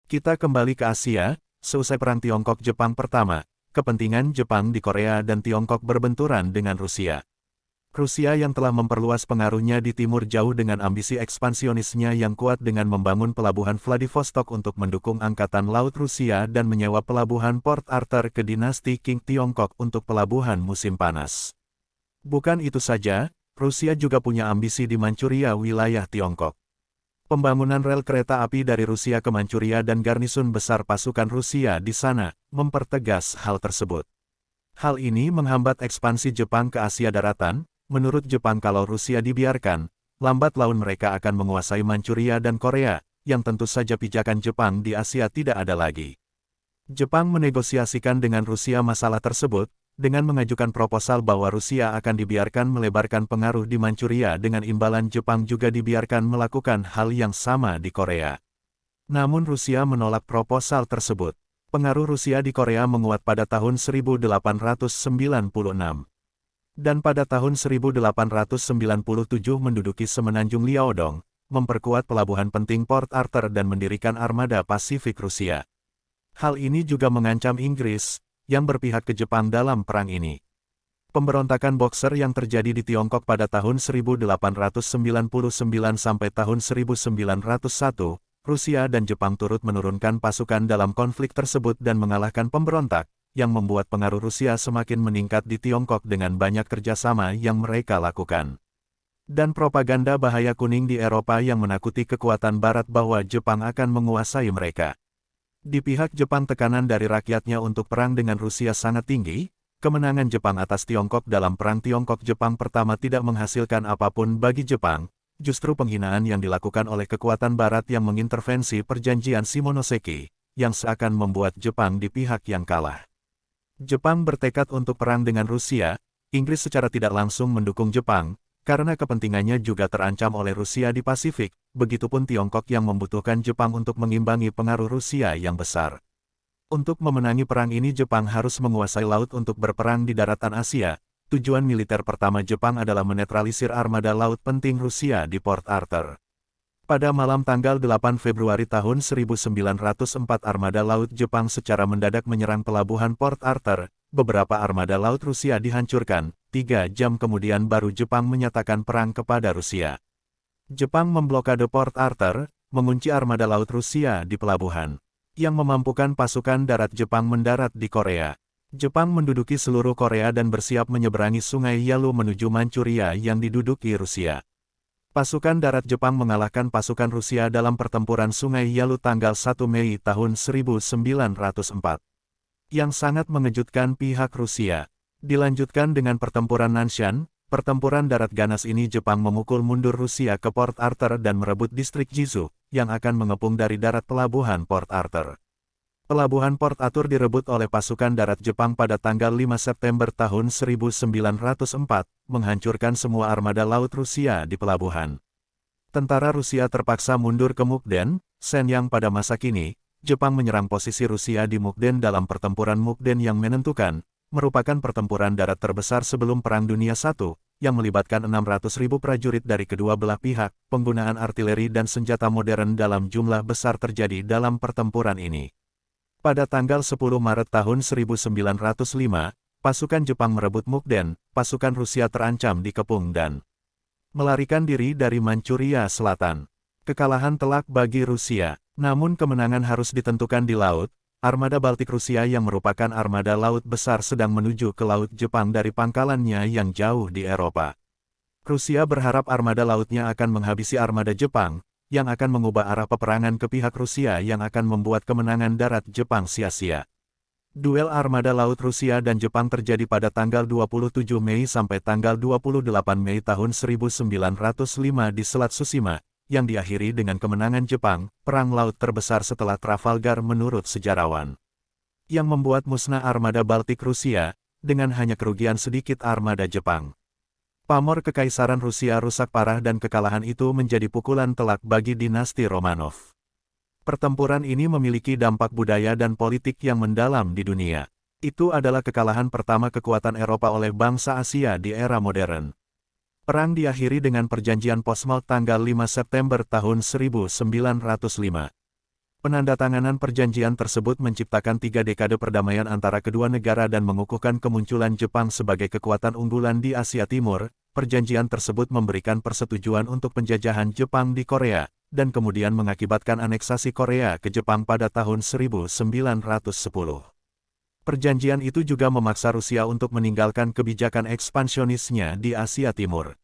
Kita kembali ke Asia, seusai Perang Tiongkok-Jepang pertama, kepentingan Jepang di Korea dan Tiongkok berbenturan dengan Rusia. Rusia yang telah memperluas pengaruhnya di timur jauh dengan ambisi ekspansionisnya yang kuat dengan membangun pelabuhan Vladivostok untuk mendukung Angkatan Laut Rusia dan menyewa pelabuhan Port Arthur ke dinasti Qing Tiongkok untuk pelabuhan musim panas. Bukan itu saja, Rusia juga punya ambisi di Manchuria, wilayah Tiongkok. Pembangunan rel kereta api dari Rusia ke Manchuria dan garnisun besar pasukan Rusia di sana mempertegas hal tersebut. Hal ini menghambat ekspansi Jepang ke Asia daratan. Menurut Jepang, kalau Rusia dibiarkan, lambat laun mereka akan menguasai Manchuria dan Korea, yang tentu saja pijakan Jepang di Asia tidak ada lagi. Jepang menegosiasikan dengan Rusia masalah tersebut, dengan mengajukan proposal bahwa Rusia akan dibiarkan melebarkan pengaruh di Manchuria dengan imbalan Jepang juga dibiarkan melakukan hal yang sama di Korea. Namun Rusia menolak proposal tersebut. Pengaruh Rusia di Korea menguat pada tahun 1896. Dan pada tahun 1897 menduduki semenanjung Liaodong, memperkuat pelabuhan penting Port Arthur dan mendirikan armada Pasifik Rusia. Hal ini juga mengancam Inggris, yang berpihak ke Jepang dalam perang ini. Pemberontakan Boxer yang terjadi di Tiongkok pada tahun 1899 sampai tahun 1901, Rusia dan Jepang turut menurunkan pasukan dalam konflik tersebut dan mengalahkan pemberontak, yang membuat pengaruh Rusia semakin meningkat di Tiongkok dengan banyak kerjasama yang mereka lakukan. Dan propaganda bahaya kuning di Eropa yang menakuti kekuatan Barat bahwa Jepang akan menguasai mereka. Di pihak Jepang, tekanan dari rakyatnya untuk perang dengan Rusia sangat tinggi. Kemenangan Jepang atas Tiongkok dalam Perang Tiongkok-Jepang pertama tidak menghasilkan apapun bagi Jepang, justru penghinaan yang dilakukan oleh kekuatan Barat yang mengintervensi perjanjian Shimonoseki, yang seakan membuat Jepang di pihak yang kalah. Jepang bertekad untuk perang dengan Rusia. Inggris secara tidak langsung mendukung Jepang, karena kepentingannya juga terancam oleh Rusia di Pasifik, begitupun Tiongkok yang membutuhkan Jepang untuk mengimbangi pengaruh Rusia yang besar. Untuk memenangi perang ini Jepang harus menguasai laut untuk berperang di daratan Asia. Tujuan militer pertama Jepang adalah menetralisir armada laut penting Rusia di Port Arthur. Pada malam tanggal 8 Februari tahun 1904 armada laut Jepang secara mendadak menyerang pelabuhan Port Arthur. Beberapa armada laut Rusia dihancurkan. 3 jam kemudian baru Jepang menyatakan perang kepada Rusia. Jepang memblokade Port Arthur, mengunci armada laut Rusia di pelabuhan, yang memampukan pasukan darat Jepang mendarat di Korea. Jepang menduduki seluruh Korea dan bersiap menyeberangi Sungai Yalu menuju Manchuria yang diduduki Rusia. Pasukan darat Jepang mengalahkan pasukan Rusia dalam pertempuran Sungai Yalu tanggal 1 Mei tahun 1904. Yang sangat mengejutkan pihak Rusia. Dilanjutkan dengan pertempuran Nanshan, pertempuran darat ganas ini Jepang memukul mundur Rusia ke Port Arthur dan merebut distrik Jizu, yang akan mengepung dari darat pelabuhan Port Arthur. Pelabuhan Port Arthur direbut oleh pasukan darat Jepang pada tanggal 5 September tahun 1904, menghancurkan semua armada laut Rusia di pelabuhan. Tentara Rusia terpaksa mundur ke Mukden, Shenyang pada masa kini. Jepang menyerang posisi Rusia di Mukden dalam pertempuran Mukden yang menentukan, merupakan pertempuran darat terbesar sebelum Perang Dunia I, yang melibatkan 600.000 prajurit dari kedua belah pihak. Penggunaan artileri dan senjata modern dalam jumlah besar terjadi dalam pertempuran ini. Pada tanggal 10 Maret tahun 1905, pasukan Jepang merebut Mukden, pasukan Rusia terancam dikepung dan melarikan diri dari Manchuria Selatan. Kekalahan telak bagi Rusia, namun kemenangan harus ditentukan di laut. Armada Baltik Rusia yang merupakan armada laut besar sedang menuju ke laut Jepang dari pangkalannya yang jauh di Eropa. Rusia berharap armada lautnya akan menghabisi armada Jepang, yang akan mengubah arah peperangan ke pihak Rusia yang akan membuat kemenangan darat Jepang sia-sia. Duel armada laut Rusia dan Jepang terjadi pada tanggal 27 Mei sampai tanggal 28 Mei tahun 1905 di Selat Tsushima, yang diakhiri dengan kemenangan Jepang, perang laut terbesar setelah Trafalgar menurut sejarawan. Yang membuat musnah armada Baltik Rusia, dengan hanya kerugian sedikit armada Jepang. Pamor Kekaisaran Rusia rusak parah dan kekalahan itu menjadi pukulan telak bagi dinasti Romanov. Pertempuran ini memiliki dampak budaya dan politik yang mendalam di dunia. Itu adalah kekalahan pertama kekuatan Eropa oleh bangsa Asia di era modern. Perang diakhiri dengan perjanjian Portsmouth tanggal 5 September tahun 1905. Penandatanganan perjanjian tersebut menciptakan 3 dekade perdamaian antara kedua negara dan mengukuhkan kemunculan Jepang sebagai kekuatan unggulan di Asia Timur. Perjanjian tersebut memberikan persetujuan untuk penjajahan Jepang di Korea, dan kemudian mengakibatkan aneksasi Korea ke Jepang pada tahun 1910. Perjanjian itu juga memaksa Rusia untuk meninggalkan kebijakan ekspansionisnya di Asia Timur.